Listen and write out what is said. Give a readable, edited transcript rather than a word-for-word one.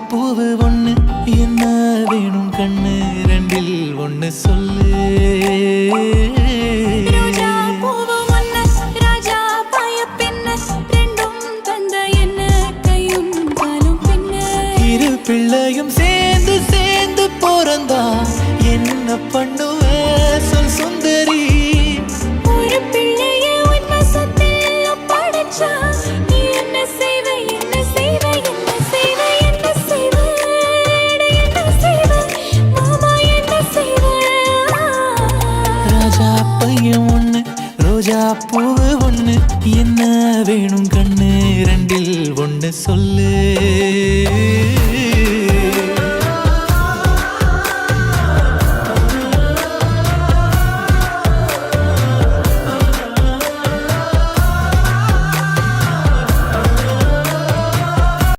பூவு ஒண்ணு என்ன வேணும் கண்ணு ரெண்டில் ஒண்ணு சொல்லு பிள்ளையும் சேர்ந்து சேர்ந்து பிறந்தா என்ன பண்ணுவ சொல் சுந்தரி ஒரு பிள்ளைய உன்வசத்தில் ஒப்படைச்சா நீ என்ன செய்வ என்ன செய்வ என்ன செய்வ என்ன செய்வ என்ன செய்வ மாமா என்ன செய்வ ராஜா பையன் ஒண்ணு ரோஜா பூவு ஒண்ணு என்ன வேணும் கண்ணு ரெண்டில் ஒண்ணு சொல்லு